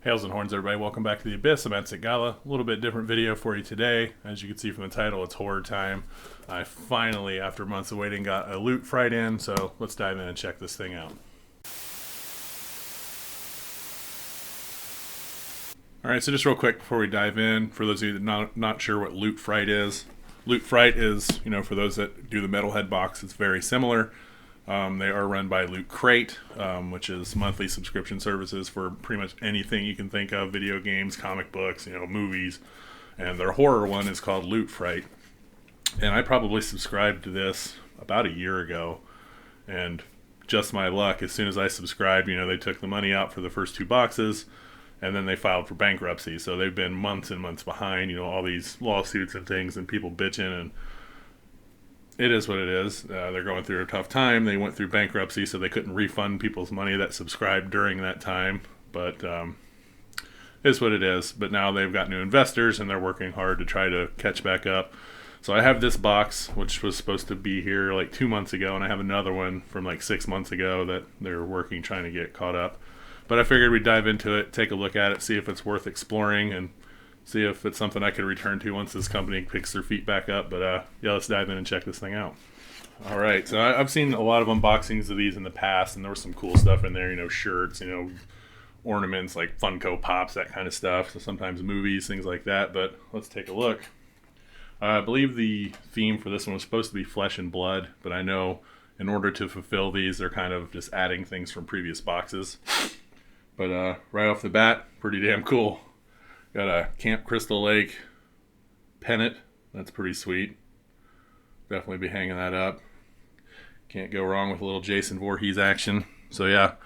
Hails and horns, everybody. Welcome back to the Abyss. I'm at Gala. A little bit different video for you today. As you can see from the title, it's horror time. I finally, after months of waiting, got a Loot Fright in, so let's dive in and check this thing out. Alright, so just real quick before we dive in, for those of you that not sure what Loot Fright is. Loot Fright is, for those that do the Metalhead box, it's very similar. They are run by Loot Crate, which is monthly subscription services for pretty much anything you can think of, video games, comic books, movies, and their horror one is called Loot Fright. And I probably subscribed to this about a year ago, and just my luck, as soon as I subscribed, they took the money out for the first 2 boxes, and then they filed for bankruptcy. So they've been months and months behind, all these lawsuits and things, and people bitching, and it is what it is. They're going through a tough time. They went through bankruptcy, so they couldn't refund people's money that subscribed during that time. But it is what it is. But now they've got new investors, and they're working hard to try to catch back up. So I have this box, which was supposed to be here like 2 months ago, and I have another one from like 6 months ago that they're working, trying to get caught up. But I figured we'd dive into it, take a look at it, see if it's worth exploring, and see if it's something I could return to once this company picks their feet back up. But yeah, let's dive in and check this thing out. All right, so I've seen a lot of unboxings of these in the past, and there was some cool stuff in there, shirts, ornaments like Funko Pops, that kind of stuff. So sometimes movies, things like that. But let's take a look. I believe the theme for this one was supposed to be flesh and blood, but I know in order to fulfill these, they're kind of just adding things from previous boxes. But right off the bat, pretty damn cool. Got a Camp Crystal Lake pennant. That's pretty sweet. Definitely be hanging that up. Can't go wrong with a little Jason Voorhees action. So yeah,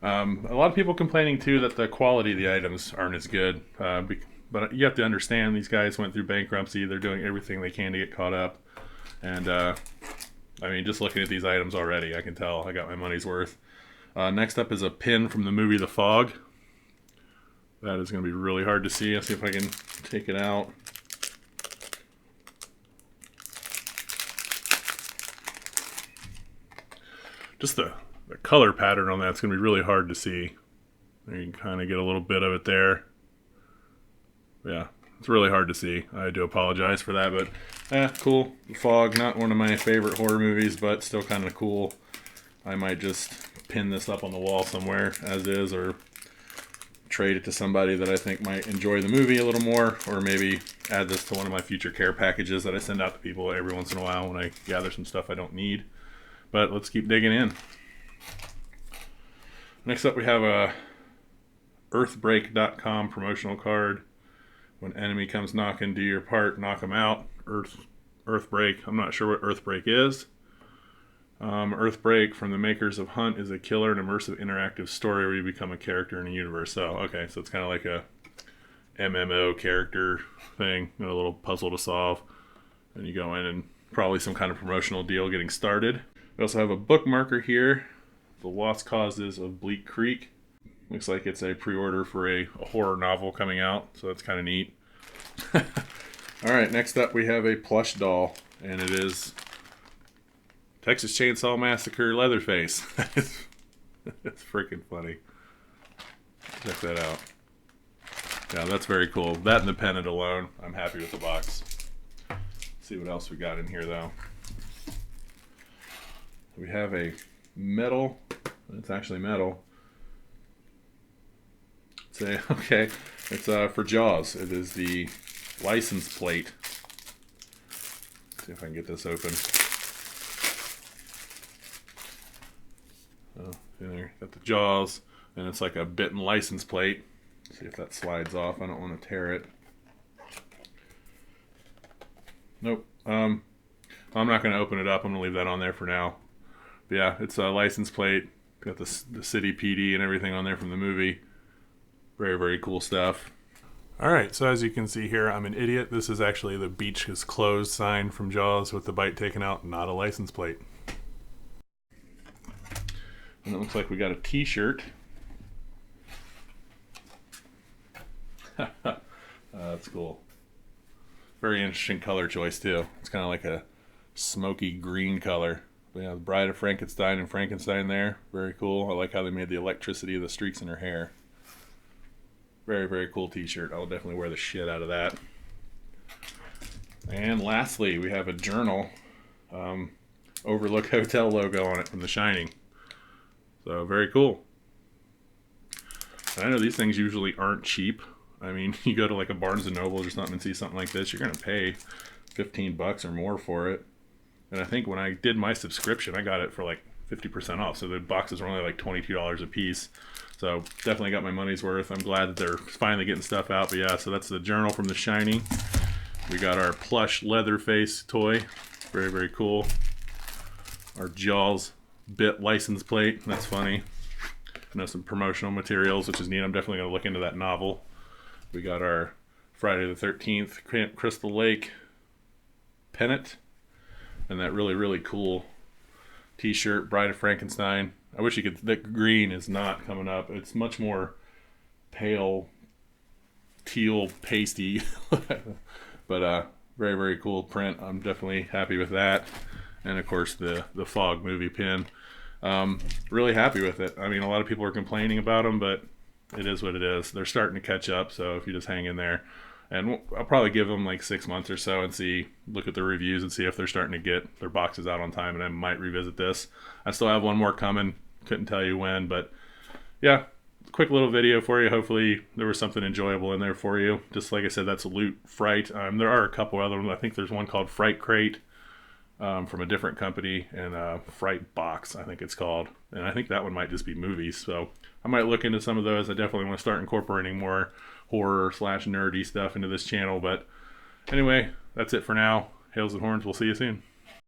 a lot of people complaining too that the quality of the items aren't as good. But you have to understand, these guys went through bankruptcy. They're doing everything they can to get caught up. And just looking at these items already, I can tell I got my money's worth. Next up is a pin from the movie The Fog. That is going to be really hard to see. I'll see if I can take it out. Just the color pattern on that's going to be really hard to see. There you can kind of get a little bit of it there. Yeah, it's really hard to see. I do apologize for that, but cool. The Fog, not one of my favorite horror movies, but still kind of cool. I might just pin this up on the wall somewhere as is, or trade it to somebody that I think might enjoy the movie a little more, or maybe add this to one of my future care packages that I send out to people every once in a while when I gather some stuff I don't need. But let's keep digging in. Next up we have a earthbreak.com promotional card. When enemy comes knocking, do your part, knock them out. Earthbreak. I'm not sure what Earthbreak is. Earthbreak, from the makers of Hunt, is a killer and immersive interactive story where you become a character in a universe. So, okay, so it's kind of like a MMO character thing, a little puzzle to solve. And you go in and probably some kind of promotional deal getting started. We also have a bookmarker here, The Lost Causes of Bleak Creek. Looks like it's a pre-order for a horror novel coming out, so that's kind of neat. Alright, next up we have a plush doll, and it is Texas Chainsaw Massacre Leatherface. That's freaking funny. Check that out. Yeah, that's very cool. That and the pennant alone, I'm happy with the box. Let's see what else we got in here, though. We have a metal. It's actually metal. Okay, it's for Jaws. It is the license plate. Let's see if I can get this open. There, got the Jaws, and it's like a bitten license plate. See if that slides off. I don't want to tear it. Nope. I'm not going to open it up. I'm going to leave that on there for now. But yeah, it's a license plate. Got the city PD and everything on there from the movie. Very, very cool stuff. Alright, so as you can see here, I'm an idiot. This is actually the beach is closed sign from Jaws with the bite taken out, not a license plate. And it looks like we got a t-shirt. That's cool. Very interesting color choice too. It's kind of like a smoky green color. But yeah, the Bride of Frankenstein and Frankenstein there. Very cool. I like how they made the electricity of the streaks in her hair. Very, very cool t-shirt. I'll definitely wear the shit out of that. And lastly, we have a journal. Overlook Hotel logo on it from The Shining. So very cool. I know these things usually aren't cheap. I mean, you go to like a Barnes & Noble or something and see something like this, you're going to pay 15 bucks or more for it. And I think when I did my subscription, I got it for like 50% off. So the boxes were only like $22 a piece. So definitely got my money's worth. I'm glad that they're finally getting stuff out. But yeah, so that's the journal from The Shining. We got our plush Leatherface toy. Very, very cool. Our Jaws bit license plate. That's funny. You know, some promotional materials, which is neat. I'm definitely going to look into that novel. We got our Friday the 13th Camp Crystal Lake pennant. And that really, really cool t-shirt, Bride of Frankenstein. I wish you could, that green is not coming up. It's much more pale, teal, pasty. But very, very cool print. I'm definitely happy with that. And of course the Fog movie pin. Really happy with it. I mean, a lot of people are complaining about them, but it is what it is. They're starting to catch up, so if you just hang in there. And I'll probably give them like 6 months or so and look at the reviews and see if they're starting to get their boxes out on time, and I might revisit this. I still have one more coming. Couldn't tell you when, but yeah, quick little video for you. Hopefully there was something enjoyable in there for you. Just like I said, that's Loot Fright. There are a couple other ones. I think there's one called Fright Crate from a different company, and Fright Box, I think it's called. And I think that one might just be movies. So I might look into some of those. I definitely want to start incorporating more horror / nerdy stuff into this channel. But anyway, that's it for now. Hails and horns. We'll see you soon.